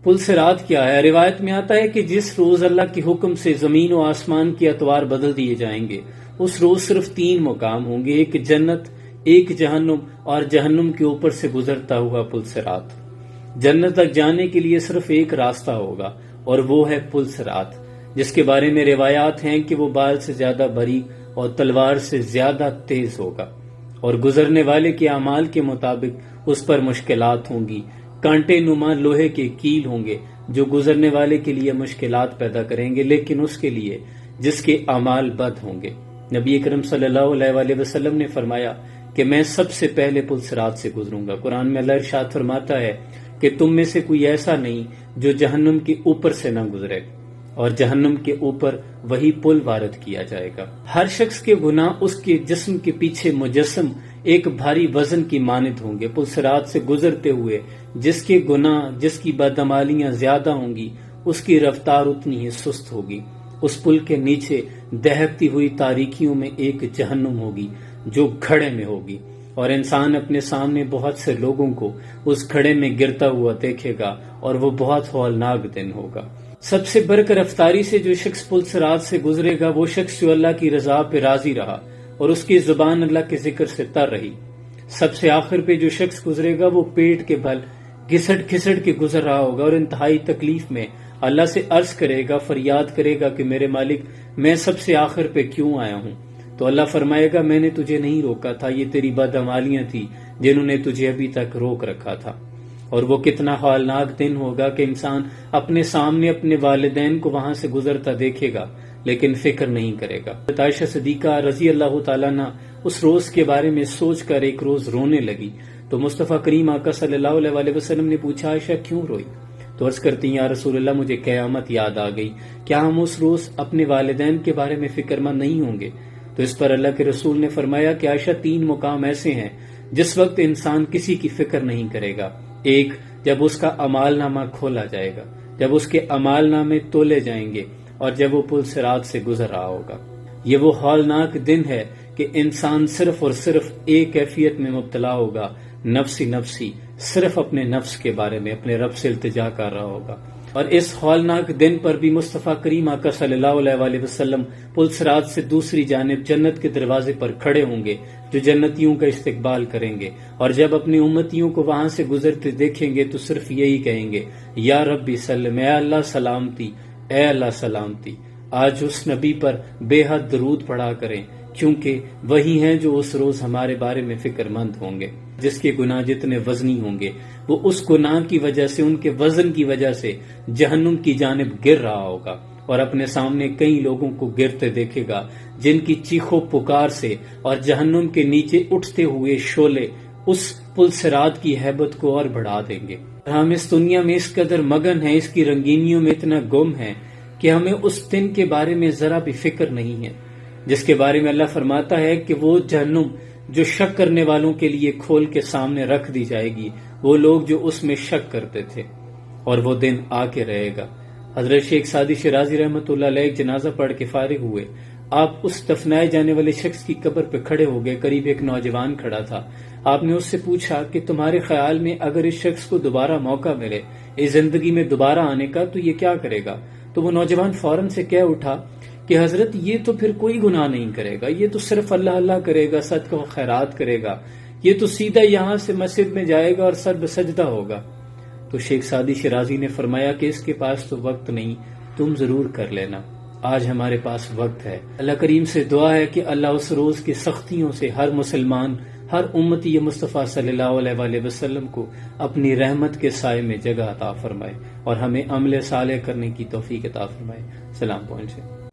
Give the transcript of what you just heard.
پل صراط کیا ہے؟ روایت میں آتا ہے کہ جس روز اللہ کے حکم سے زمین و آسمان کی اطوار بدل دیے جائیں گے، اس روز صرف 3 مقام ہوں گے، ایک جنت، ایک جہنم اور جہنم کے اوپر سے گزرتا ہوا پل صراط۔ جنت تک جانے کے لیے صرف ایک راستہ ہوگا اور وہ ہے پل صراط، جس کے بارے میں روایات ہیں کہ وہ بال سے زیادہ باریک اور تلوار سے زیادہ تیز ہوگا، اور گزرنے والے کے اعمال کے مطابق اس پر مشکلات ہوں گی۔ کانٹے نما لوہے کے کیل ہوں گے جو گزرنے والے کے لیے مشکلات پیدا کریں گے، لیکن اس کے لیے جس کے اعمال بد ہوں گے۔ نبی اکرم صلی اللہ علیہ وسلم نے فرمایا کہ میں سب سے پہلے پل صراط سے گزروں گا۔ قرآن میں اللہ ارشاد فرماتا ہے کہ تم میں سے کوئی ایسا نہیں جو جہنم کے اوپر سے نہ گزرے، اور جہنم کے اوپر وہی پل وارد کیا جائے گا۔ ہر شخص کے گناہ اس کے جسم کے پیچھے مجسم ایک بھاری وزن کی مانند ہوں گے۔ پل صراط سے گزرتے ہوئے جس کے گناہ، جس کی بدعمالیاں زیادہ ہوں گی، اس کی رفتار اتنی ہی سست ہوگی۔ اس پل کے نیچے دہکتی ہوئی تاریکیوں میں ایک جہنم ہوگی جو گھڑے میں ہوگی، اور انسان اپنے سامنے بہت سے لوگوں کو اس گھڑے میں گرتا ہوا دیکھے گا، اور وہ بہت ہولناک دن ہوگا۔ سب سے بڑھ کر رفتاری سے جو شخص پل صراط سے گزرے گا وہ شخص جو اللہ کی رضا پہ راضی رہا اور اس کی زبان اللہ کے ذکر سے تر رہی۔ سب سے آخر پہ جو شخص گزرے گا وہ پیٹ کے بل گھسٹ گھسٹ کے گزر رہا ہوگا اور انتہائی تکلیف میں اللہ سے عرض کرے گا، فریاد کرے گا کہ میرے مالک، میں سب سے آخر پہ کیوں آیا ہوں؟ تو اللہ فرمائے گا، میں نے تجھے نہیں روکا تھا، یہ تیری بدعمالیاں تھی جنہوں نے تجھے ابھی تک روک رکھا تھا۔ اور وہ کتنا ہولناک دن ہوگا کہ انسان اپنے سامنے اپنے والدین کو وہاں سے گزرتا دیکھے گا لیکن فکر نہیں کرے گا۔ عائشہ صدیقہ رضی اللہ تعالیٰ عنہ اس روز کے بارے میں سوچ کر ایک روز رونے لگی، تو مصطفیٰ کریم آقا صلی اللہ علیہ وسلم نے پوچھا، عائشہ کیوں روئی؟ تو عرض کرتی ہیں، یا رسول اللہ، مجھے قیامت یاد آ گئی، کیا ہم اس روز اپنے والدین کے بارے میں فکر مند نہیں ہوں گے؟ تو اس پر اللہ کے رسول نے فرمایا کہ عائشہ 3 مقام ایسے ہیں جس وقت انسان کسی کی فکر نہیں کرے گا۔ ایک، جب اس کا اعمال نامہ کھولا جائے گا، جب اس کے اعمال نامے تولے جائیں گے، اور جب وہ پل صراط سے گزر رہا ہوگا۔ یہ وہ ہولناک دن ہے کہ انسان صرف اور صرف ایک کیفیت میں مبتلا ہوگا، نفسی نفسی، صرف اپنے نفس کے بارے میں اپنے رب سے التجا کر رہا ہوگا۔ اور اس ہولناک دن پر بھی مصطفیٰ کریم آقا صلی اللہ علیہ وسلم پل صراط سے دوسری جانب جنت کے دروازے پر کھڑے ہوں گے جو جنتیوں کا استقبال کریں گے، اور جب اپنی امتیوں کو وہاں سے گزرتے دیکھیں گے تو صرف یہی کہیں گے، یا ربی سلم، اے اللہ سلامتی، اے اللہ سلامتی۔ آج اس نبی پر بے حد درود پڑھا کریں، کیونکہ وہی ہیں جو اس روز ہمارے بارے میں فکر مند ہوں گے۔ جس کے گناہ جتنے وزنی ہوں گے وہ اس گناہ کی وجہ سے، ان کے وزن کی وجہ سے جہنم کی جانب گر رہا ہوگا، اور اپنے سامنے کئی لوگوں کو گرتے دیکھے گا جن کی چیخو پکار سے اور جہنم کے نیچے اٹھتے ہوئے شعلے اس پل صراط کی ہیبت کو اور بڑھا دیں گے۔ ہم اس دنیا میں اس قدر مگن ہیں، اس کی رنگینیوں میں اتنا گم ہیں کہ ہمیں اس دن کے بارے میں ذرا بھی فکر نہیں ہے، جس کے بارے میں اللہ فرماتا ہے کہ وہ جہنم جو شک کرنے والوں کے لیے کھول کے سامنے رکھ دی جائے گی، وہ لوگ جو اس میں شک کرتے تھے، اور وہ دن آ کے رہے گا۔ حضرت شیخ سعدی شیرازی رحمۃ اللہ علیہ ایک جنازہ پڑھ کے فارغ ہوئے، آپ اس دفنائے جانے والے شخص کی قبر پہ کھڑے ہو گئے، قریب ایک نوجوان کھڑا تھا۔ آپ نے اس سے پوچھا کہ تمہارے خیال میں اگر اس شخص کو دوبارہ موقع ملے اس زندگی میں دوبارہ آنے کا تو یہ کیا کرے گا؟ تو وہ نوجوان فوراً سے کہہ اٹھا کہ حضرت یہ تو پھر کوئی گناہ نہیں کرے گا، یہ تو صرف اللہ اللہ کرے گا، صدقہ و خیرات کرے گا، یہ تو سیدھا یہاں سے مسجد میں جائے گا اور سر بسجدہ ہوگا۔ تو شیخ سعدی شیرازی نے فرمایا کہ اس کے پاس تو وقت نہیں، تم ضرور کر لینا، آج ہمارے پاس وقت ہے۔ اللہ کریم سے دعا ہے کہ اللہ اس روز کی سختیوں سے ہر مسلمان، ہر امتی مصطفیٰ صلی اللہ علیہ وسلم کو اپنی رحمت کے سائے میں جگہ عطا فرمائے، اور ہمیں عمل صالح کرنے کی توفیق عطا فرمائے۔ سلام پہنچے۔